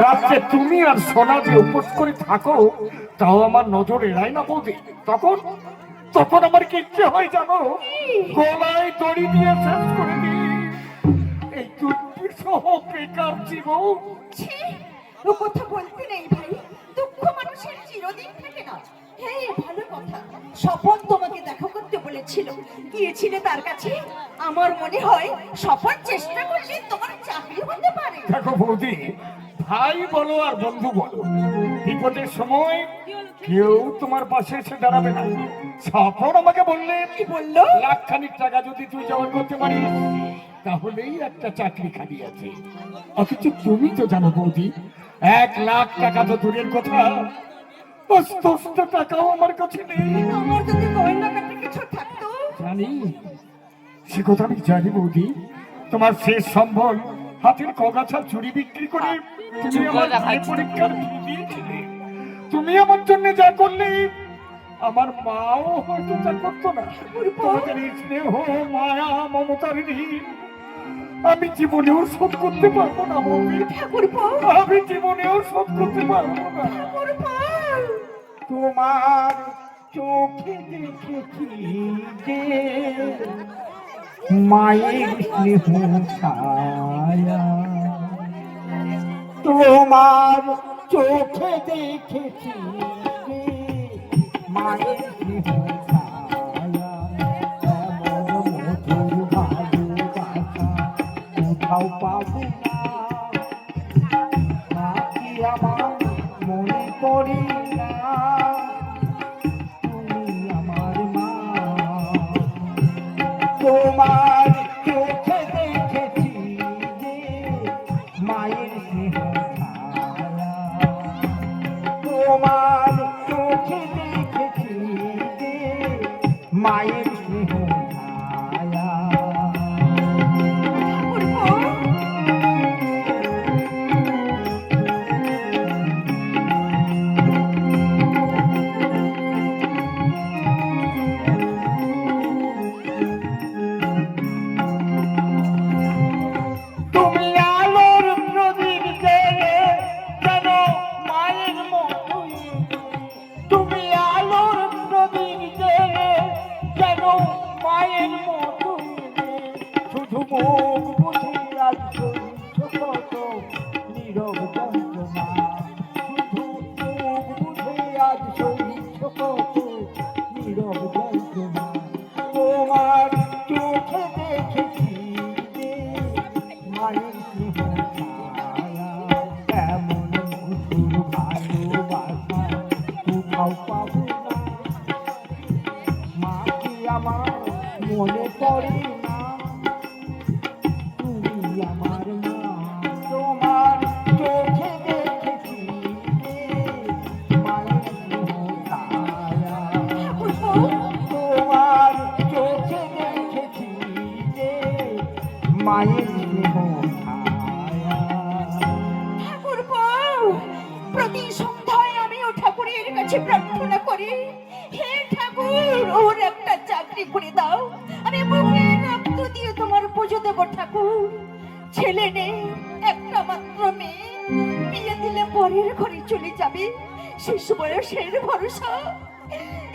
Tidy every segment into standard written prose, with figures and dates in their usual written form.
রাত্রে তুমি আর সোনা যে উপোস করে থাকো তাও আমার নজর এড়ায় না বৌদি। তখন তখন আমার কি ইচ্ছে হয় জানো, গলায় দড়ি দিয়ে শেষ করে দিই এই দুঃখী সহ বেকার জীবন। ছি, ও কথা বলতে নেই ভাই, দুঃখ মানুষের চিরদিন থাকে না। হ্যাঁ, ভালো কথা। স্বপন তোমাকে দেখা করতে বলেছিল, গিয়েছিলে তার কাছে? আমার মনে হয় স্বপন চেষ্টা করলে তোমার চাকরি হতে পারে। দেখো বৌদি, ভাই বলো আর বন্ধু বলো, বিপদের সময় কেউ তোমার পাশে এসে দাঁড়াবে না। স্বপন আমাকে বললে, কি বললো? লাখখানিক টাকা যদি তুই জমা করতে পারিস তাহলেই একটা চাকরি খালি আছে। অথচ তুমি তো জানো বৌদি, 1,00,000 টাকা তো দূরের কথা, 10 টাকাও আমার কাছে নেই। আমার যদি গয়না কাটা কিছু থাকতো। জানি, সে কথা আমি জানি বৌদি। তোমার শেষ সম্বল হাতের কগাছা চুরি বিক্রি করে তুমি আমার বিয়ে পরীক্ষার ফি দিয়েছিলে। তুমি আমার জন্য যা করলে আমার মাও হয়তো তা করতো না। তোমাদের এই স্নেহ মায়া মমতার ঋণ আমি জীবনেও শোধ করতে পারবো না বৌদি। আমি জীবনেও শোধ করতে পারবো না। তোমার চোখে দেখেছি যে মায়ের স্নেহ ছায়া, তোমার চোখে দেখেছি যে মায়ের স্নেহ ছায়া, এমন মধুর ভালোবাসা কোথাও পাবো না। নাকি আমার মনে পড়ে না তুমি আমার মা। তোমার চোখে দেখেছি যে মায়ের স্নেহ ছায়া, তোমার চোখে দেখেছি যে মায়ের স্নেহ ছায়া। তুমি আলোর প্রদীপ জেলে যেন মায়ের মতো, তুমি আলোর প্রদীপ জেলে যেন মায়ের মতো, শুধু মুখ বুঝে আজ ছোট নীরব যন্ত্রণা, শুধু মুখ বুঝে আজ ছোট নীরব যন্ত্রণা। তোমার চোখে দেখেছি যে মায়ের স্নেহ ছায়া, এমন মধুর ভালোবাসা কোথাও পাবো না। মা কি আমার মনে পড়ে না তুমি আমার মা। তোমার চোখে দেখেছি যে মায়ের স্নেহ ছায়া, তোমার চোখে দেখেছি যে মায়ের স্নেহ ছায়া। প্রতি সন্ধ্যায় আমি ও ঠাকুরের কাছে প্রার্থনা করি, হে ঠাকুর, ওর একটা চাকরি করে দাও। আমি বুকের রক্ত দিয়ে তোমার পুজো দেবো ঠাকুর। ছেলে নেই, একটা মাত্র মেয়ে, বিয়ে দিলে পরের ঘরে চলে যাবে। শিশু বয়সের ভরসা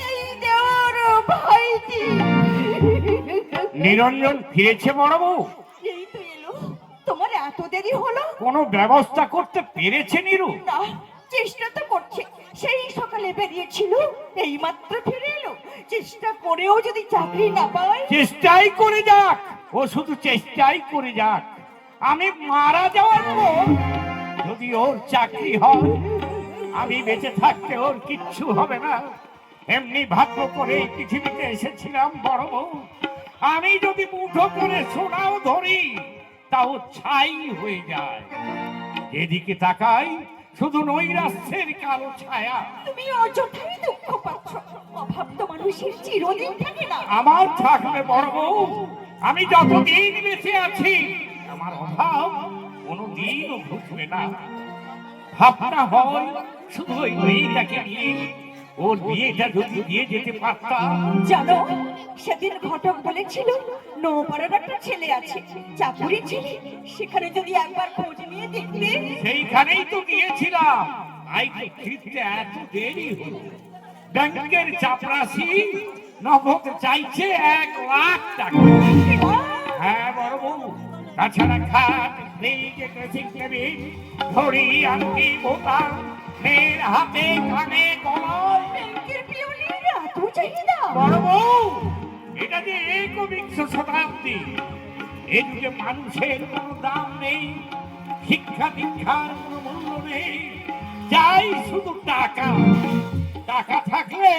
এই দেওয়ার ভাইটি। নিরঞ্জন ফিরেছে বড় বউ? এই তো এলো, তোমার এত দেরি হলো? কোনো ব্যবস্থা করতে পেরেছে নিরু? না, চেষ্টা তো করছে। সেই সকালে বেরিয়েছিল, এই মাত্র ফিরে এলো। চেষ্টা করেও যদি চাকরি না পায়। চেষ্টাই করে যাক, ও শুধু চেষ্টাই করে যাক। আমি মারা যাওয়ার পর যদি ওর চাকরি হয়, আমি বেঁচে থাকতে ওর কিচ্ছু হবে না। এমনি ভাগ্য করে এই পৃথিবীতে এসেছিলাম বড় বউ। আমি যদি মুঠো করে সোনাও ধরি তাও ছাই হয়ে যায়। এদিকে তাকাই শুধু নৈরাশ্যের কালো ছায়া। তুমি অযথাই দুঃখ পাচ্ছ, অভাব তো মানুষের চিরদিন থাকে না। আমার থাকবে বড় বউ, আমি যতদিন বেঁচে আছি আমার অভাব কোনোদিনও ঘুচবে না। ভাবনা হয় শুধু ওই মেয়েটাকে নিয়ে, ওর বিয়েটা যদি দিয়ে যেতে পারতাম। জানো, সেদিন ঘটক বলেছিল নৌপাড়ার একটা ছেলে আছে, চাকুরি ছেলে, সেখানে যদি একবার খোঁজ নিয়ে দেখতে। সেইখানেই তো গিয়েছিলাম, তাই তো ফিরতে এত দেরি হলো। ব্যাংকের চাপরাশি নগদ চাইছে 1,00,000 টাকা। হ্যাঁ বড় বউ, তাছাড়া খাট, ফ্রিজ, ড্রেসিং টেবিল, ঘড়ি, আংটি, বোতাম, মেয়ের হাতে, কানে, গলায়। ব্যাংকের পিয়নের এত চাহিদা? বড় বউ, এটা যে একবিংশ শতাব্দী, এই যুগে মানুষের কোনো দাম নেই, শিক্ষা দীক্ষার কোনো মূল্য নেই, চাই শুধু টাকা। টাকা থাকলে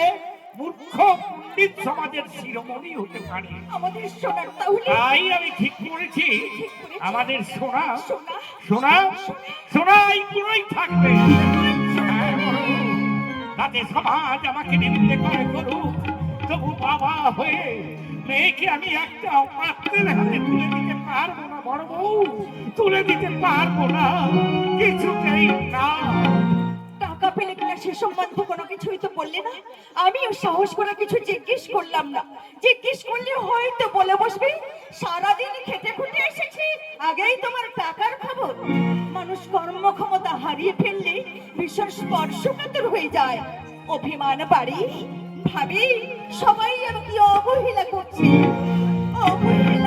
মূর্খ পণ্ডিত সমাজের শিরোমণি হতে পারে। আমাদের সোনার তাহলে তাই আমি ঠিক করেছি, আমাদের সোনা সোনা সোনা সোনাই পুরোই থাকবে। হ্যাঁ, বড় বউ, তাতে সমাজ আমাকে নিন্দে করে করুক, তবু বাবা হয়ে মেয়েকে আমি একটা পাত্রের হাতে তুলে দিতে পারবো না। বড় বউ, তুলে দিতে পারবো না, কিছুতেই না। টাকা পেলে কিনা সে সম্বন্ধে কোনো কিছুই তো বললে না। আমিও সাহস করে কিছু জিজ্ঞেস করলাম না। জিজ্ঞেস করলে হয়তো বলে বসবে সারাদিন খেটে খুটে এসেছি, আগেই তোমার টাকার খবর। মানুষ কর্মক্ষমতা হারিয়ে ফেললে ভীষণ স্পর্শকাতর হয়ে যায়, অভিমান বাড়ি। ভাবি সবাই আমাকে অবহেলা করছে, অবহেলা